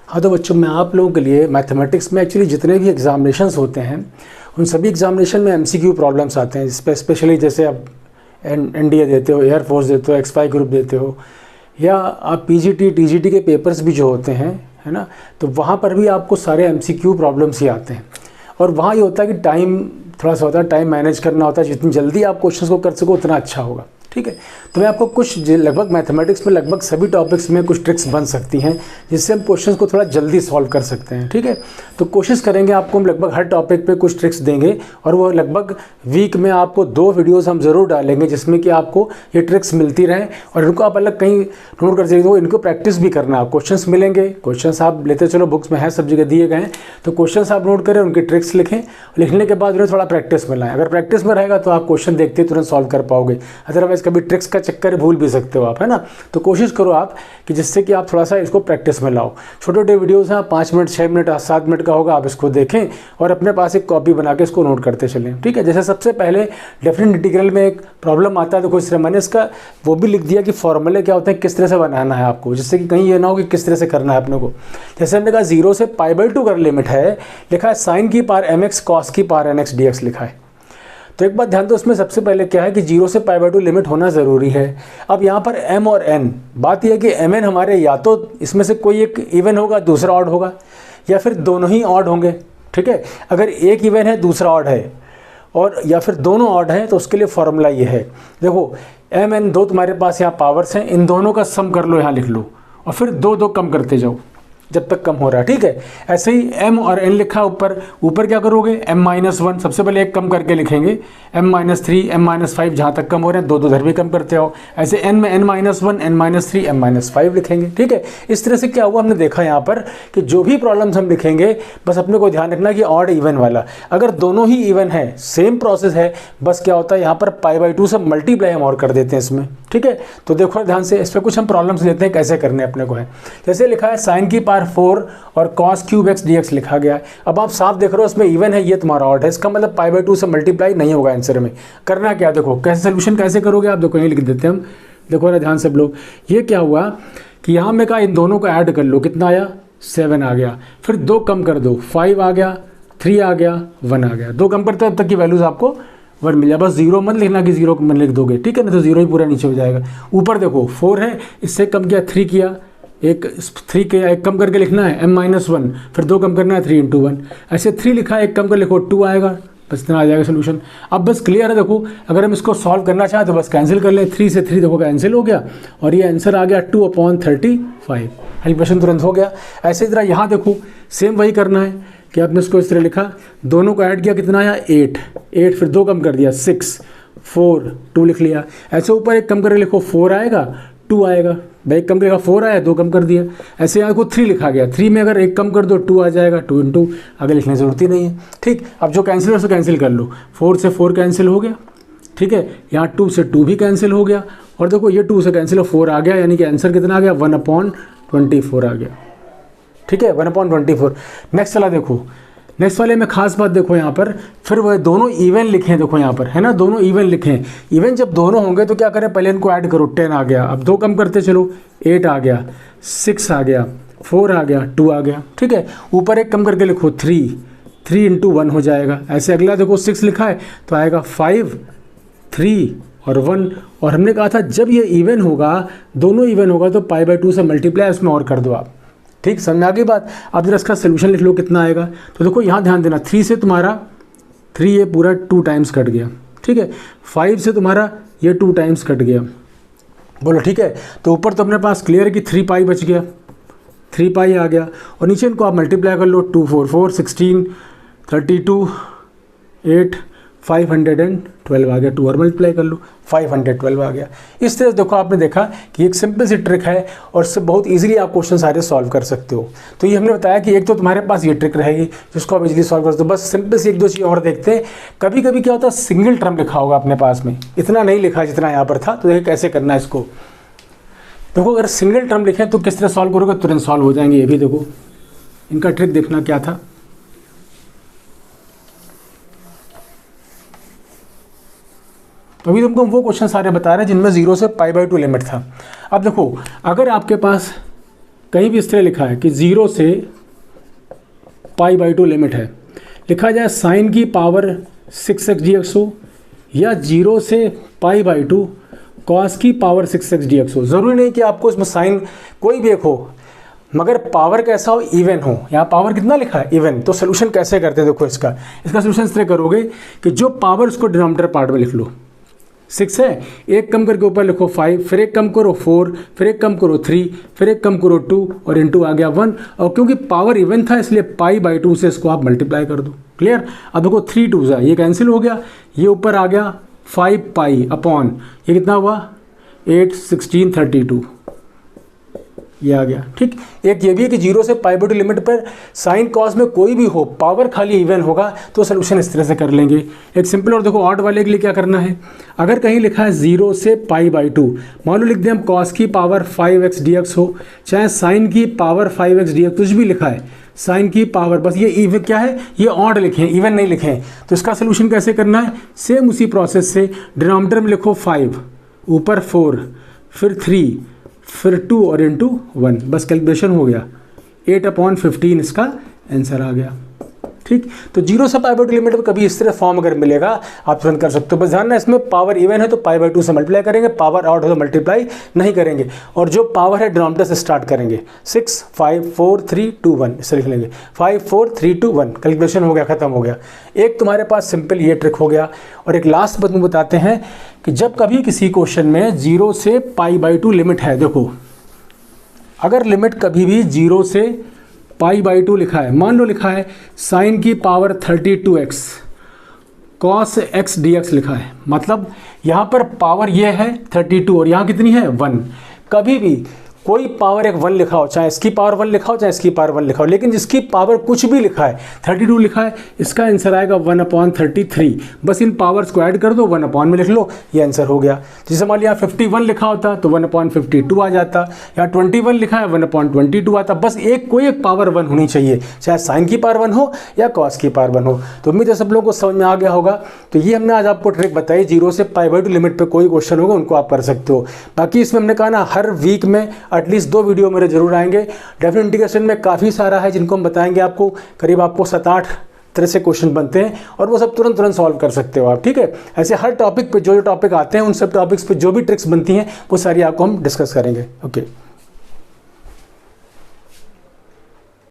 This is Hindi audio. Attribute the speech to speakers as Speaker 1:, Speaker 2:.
Speaker 1: हाँ तो बच्चों, मैं आप लोगों के लिए मैथमेटिक्स में एक्चुअली जितने भी एग्जामिनेशंस होते हैं उन सभी एग्जामिनेशन में एमसीक्यू प्रॉब्लम्स आते हैं। स्पेशली जैसे आप एनडीए देते हो, एयरफोर्स देते हो, एक्सपाई ग्रुप देते हो, या आप पीजीटी टीजीटी के पेपर्स भी जो होते हैं, है ना, तो वहाँ पर भी आपको सारे एमसीक्यू प्रॉब्लम्स ही आते हैं। और वहाँ ये होता है कि टाइम थोड़ा सा होता है, टाइम मैनेज करना होता है, जितनी जल्दी आप क्वेश्चंस को कर सको उतना अच्छा होगा। ठीक है, तो मैं आपको कुछ लगभग मैथमेटिक्स में लगभग सभी टॉपिक्स में कुछ ट्रिक्स बन सकती हैं जिससे हम क्वेश्चंस को थोड़ा जल्दी सॉल्व कर सकते हैं। ठीक है, तो कोशिश करेंगे, आपको हम लगभग हर टॉपिक पे कुछ ट्रिक्स देंगे और वो लगभग वीक में आपको 2 वीडियोस हम ज़रूर डालेंगे जिसमें कि आपको ये ट्रिक्स मिलती रहें और इनको आप अलग कहीं नोट कर सकते हो। इनको प्रैक्टिस भी करना है। क्वेश्चंस मिलेंगे, क्वेश्चंस आप लेते चलो, बुक्स में है सब जगह दिए गए हैं, तो क्वेश्चंस आप नोट करें, उनकी ट्रिक्स लिखें, लिखने के बाद उन्हें थोड़ा प्रैक्टिस मिला है। अगर प्रैक्टिस में रहेगा तो आप क्वेश्चन देखते ही तुरंत सॉल्व कर पाओगे, अदरवाइज कभी ट्रिक्स का चक्कर भूल भी सकते हो आप, है ना। तो कोशिश करो आप कि जिससे कि आप थोड़ा सा इसको प्रैक्टिस में लाओ। छोटे छोटे वीडियोस हैं, 5 मिनट 6 मिनट 7 मिनट का होगा, आप इसको देखें और अपने पास एक कॉपी बना के इसको नोट करते चलें। ठीक है, जैसे सबसे पहले डेफिनेट इंटीग्रल में एक प्रॉब्लम आता है, तो कुछ मैंने इसका वो भी लिख दिया कि फॉर्मूले क्या होते हैं, किस तरह से बनाना है आपको, जिससे कि कहीं ये ना हो कि किस तरह से करना है अपने को। जैसे हमने कहा 0 से π/2 कर लिमिट है, लिखा है sin की पावर mx cos की पावर nx dx लिखा है। तो एक बात ध्यान दो, उसमें सबसे पहले क्या है कि 0 से π/2 लिमिट होना ज़रूरी है। अब यहाँ पर m और n, बात यह है कि mn हमारे या तो इसमें से कोई एक इवन होगा, दूसरा ऑड होगा, या फिर दोनों ही ऑड होंगे। ठीक है, अगर एक इवन है दूसरा ऑड है, और या फिर दोनों ऑड हैं, तो उसके लिए फॉर्मूला ये है, देखो m n दो तुम्हारे पास यहाँ पावर्स हैं, इन दोनों का सम कर लो, यहाँ लिख लो, और फिर दो दो कम करते जाओ जब तक कम हो रहा है। ठीक है, ऐसे ही m और n लिखा ऊपर क्या करोगे, m-1 सबसे पहले एक कम करके लिखेंगे, m-3 m-5 जहाँ तक कम हो रहे हैं दो धर भी कम करते आओ। ऐसे n में n-1 n-3 m-5 लिखेंगे। ठीक है, इस तरह से क्या हुआ, हमने देखा यहाँ पर कि जो भी प्रॉब्लम्स हम लिखेंगे बस अपने को ध्यान रखना कि ऑड इवन वाला, अगर दोनों ही इवन है, सेम प्रोसेस है, बस क्या होता है यहाँ पर π/2 से मल्टीप्लाई हम और कर देते हैं इसमें। ठीक है, तो देखो ध्यान से, इस पर कुछ हम प्रॉब्लम्स लेते हैं कैसे करने अपने को है। जैसे लिखा है sin की पावर 4 और cos क्यूब x dx लिखा गया है। अब आप साफ देख रहे हो इसमें इवन है, ये तुम्हारा ऑड है, इसका मतलब π/2 से मल्टीप्लाई नहीं होगा आंसर में। करना क्या, देखो कैसे सोल्यूशन कैसे करोगे आप, देखो यहीं लिख देते हैं हम, देखो ना ध्यान से सब लोग। ये क्या हुआ कि यहाँ में कहा इन दोनों को ऐड कर लो, कितना आया 7 आ गया, फिर 2 कम कर दो 5 आ गया, 3 आ गया, 1 आ गया, 2 कम करते तब तक की वैल्यूज आपको 1 मिल जाए। बस 0 मत लिखना कि 0 में लिख दोगे, ठीक है ना, तो 0 ही पूरा नीचे हो जाएगा। ऊपर देखो 4 है, इससे कम किया 3 किया, एक 3 के एक कम करके लिखना है m-1, फिर 2 कम करना है 3 × 1, ऐसे 3 लिखा है, एक कम कर लिखो 2 आएगा, बस इतना आ जाएगा सोल्यूशन। अब बस क्लियर है, देखो अगर हम इसको सॉल्व करना चाहें तो बस कैंसिल कर लें, 3 से 3 देखो कैंसिल हो गया और ये आंसर आ गया 2/35। हल क्वेश्चन तुरंत हो गया। ऐसे तरह यहाँ देखो सेम वही करना है कि आपने इसको इस तरह लिखा, दोनों को ऐड किया, कितना आया 8, फिर 2 कम कर दिया 6, 4, 2 लिख लिया। ऐसे ऊपर एक कम करके लिखो 4 आएगा, 2 आएगा, भाई एक कम करेगा 4 आया, 2 कम कर दिया। ऐसे यहाँ को 3 लिखा गया, 3 में अगर एक कम कर दो 2 आ जाएगा, 2 × 2, आगे लिखने की ज़रूरत ही नहीं है। ठीक, अब जो कैंसिल है उसको कैंसिल कर लो, 4 से 4 कैंसिल हो गया, ठीक है, यहाँ 2 से 2 भी कैंसिल हो गया, और देखो ये 2 से कैंसिल हो 4 आ गया, यानी कि आंसर कितना आ गया 1/24 आ गया। ठीक है, 1/24। नेक्स्ट वाला देखो, नेक्स्ट वाले में खास बात देखो यहाँ पर, फिर वह दोनों इवन लिखें, देखो यहाँ पर है ना, दोनों इवन लिखें। इवन जब दोनों होंगे तो क्या करें, पहले इनको ऐड करो, 10 आ गया, अब 2 कम करते चलो, 8 आ गया, 6 आ गया, 4 आ गया, 2 आ गया। ठीक है, ऊपर एक कम करके लिखो 3 × 1 हो जाएगा। ऐसे अगला देखो 6 लिखा है तो आएगा 5, 3 और 1, और हमने कहा था जब ये इवन होगा, दोनों इवन होगा तो π/2 से मल्टीप्लाई उसमें और कर दो आप। ठीक, समझ में आ गई बात। अब जरा इसका सोल्यूशन लिख लो कितना आएगा, तो देखो यहाँ ध्यान देना, 3 से तुम्हारा 3 ये पूरा 2 टाइम्स कट गया, ठीक है, 5 से तुम्हारा ये 2 टाइम्स कट गया, बोलो ठीक है। तो ऊपर तो अपने पास क्लियर है कि 3π बच गया, 3π आ गया, और नीचे इनको आप मल्टीप्लाई कर लो, 2 4 4 16 32 8 512 आ गया, 2 और मल्टीप्लाई कर लो 512 आ गया। इस तरह देखो आपने देखा कि एक सिंपल सी ट्रिक है और इससे बहुत इजीली आप क्वेश्चन सारे सॉल्व कर सकते हो। तो ये हमने बताया कि एक तो तुम्हारे पास ये ट्रिक रहेगी जिसको आप इजीली सॉल्व कर सकते हो। बस सिंपल सी 1-2 चीज़ और देखते हैं। कभी कभी क्या होता है, सिंगल टर्म लिखा होगा अपने पास में, इतना नहीं लिखा जितना यहाँ पर था, तो देखिए कैसे करना है इसको। देखो अगर सिंगल टर्म लिखें तो किस तरह सॉल्व करोगे, तुरंत सॉल्व हो जाएंगे। ये भी देखो इनका ट्रिक देखना क्या था। तो अभी तुमको वो क्वेश्चन सारे बता रहे हैं जिनमें 0 से π/2 लिमिट था। अब देखो अगर आपके पास कहीं भी इस तरह लिखा है कि 0 से π/2 लिमिट है, लिखा जाए साइन की पावर 6x dx हो या 0 से π/2 कॉस की पावर 6x dx हो। ज़रूरी नहीं कि आपको इसमें साइन कोई भी एक हो, मगर पावर कैसा हो, इवन हो। यहाँ पावर कितना लिखा है, इवन। तो सोल्यूशन कैसे करते हैं, देखो इसका सोल्यूशन इस तरह करोगे कि जो पावर उसको डिनोमिनेटर पार्ट में लिख लो। 6 है, एक कम करके ऊपर लिखो 5, फिर एक कम करो 4, फिर एक कम करो 3, फिर एक कम करो 2 और इनटू आ गया 1। और क्योंकि पावर इवन था इसलिए π/2 से इसको आप मल्टीप्लाई कर दो। क्लियर। अब देखो 3 2 ये कैंसिल हो गया, ये ऊपर आ गया 5π अपॉन ये कितना हुआ 8 16 32, ये आ गया। ठीक। एक ये भी है कि 0 से π/2 लिमिट पर साइन कॉस में कोई भी हो, पावर खाली इवन होगा, तो सोल्यूशन इस तरह से कर लेंगे। एक सिंपल और देखो ऑड वाले के लिए क्या करना है, अगर कहीं लिखा है 0 से π/2, मान लो लिख दें हम कॉस की पावर 5x dx हो, चाहे साइन की पावर 5x dx, कुछ भी लिखा है साइन की पावर, बस ये इवन क्या है, ये ऑड लिखे हैं, इवन नहीं लिखे हैं। तो इसका सोल्यूशन कैसे करना है, सेम उसी प्रोसेस से डिनोमिनेटर में लिखो 5, ऊपर 4, फिर 3, फिर 2 और इनटू 1, बस कैलकुलेशन हो गया। 8/15 इसका आंसर आ गया। ठीक। तो 0 से π/2 लिमिट में कभी इस तरह फॉर्म अगर मिलेगा आप तुरंत कर सकते हो। बस ध्यान ना, इसमें पावर इवन है तो π/2 से मल्टीप्लाई करेंगे, पावर ऑड हो तो मल्टीप्लाई नहीं करेंगे, और जो पावर है डिनोमिनेटर से स्टार्ट करेंगे। 6 5 4 3 2 1 इसे लिख लेंगे, 5 4 3 2 1, कैलकुलेशन हो गया, खत्म हो गया। एक तुम्हारे पास सिंपल ये ट्रिक हो गया। और एक लास्ट बात बताते हैं कि जब कभी किसी क्वेश्चन में 0 से π/2 लिमिट है, देखो अगर लिमिट कभी भी 0 से π/2 लिखा है, मान लो लिखा है साइन की power 32x cos x dx लिखा है, मतलब यहाँ पर पावर ये है 32 और यहाँ कितनी है 1। कभी भी कोई पावर एक 1 लिखा हो, चाहे इसकी पावर 1 लिखा हो चाहे इसकी पावर 1 लिखा हो, लेकिन जिसकी पावर कुछ भी लिखा है 32 लिखा है, इसका आंसर आएगा 1/33। बस इन पावर्स को ऐड कर दो, 1 में लिख लो, ये आंसर हो गया। जैसे मान लिया 51 लिखा होता तो 1/52 आ जाता, या 21 लिखा है 1/22 आता। बस कोई एक पावर 1 होनी चाहिए, चाहे साइन की पावर 1 हो या कॉस की पावर 1 हो। तो उम्मीद है सब लोगों को समझ में आ गया होगा। तो ये हमने आज आपको ट्रिक बताई, 0 से π/2 लिमिट पर कोई क्वेश्चन होगा उनको आप कर सकते हो। बाकी इसमें हमने कहा ना, हर वीक में एटलीस्ट 2 वीडियो मेरे जरूर आएंगे। डेफिनेट इंटीग्रेशन में काफ़ी सारा है जिनको हम बताएंगे आपको, करीब आपको 7-8 तरह से क्वेश्चन बनते हैं और वो सब तुरंत सॉल्व कर सकते हो आप। ठीक है। ऐसे हर टॉपिक पे जो टॉपिक आते हैं उन सब टॉपिक्स पे जो भी ट्रिक्स बनती हैं वो सारी आपको हम डिस्कस करेंगे। ओके।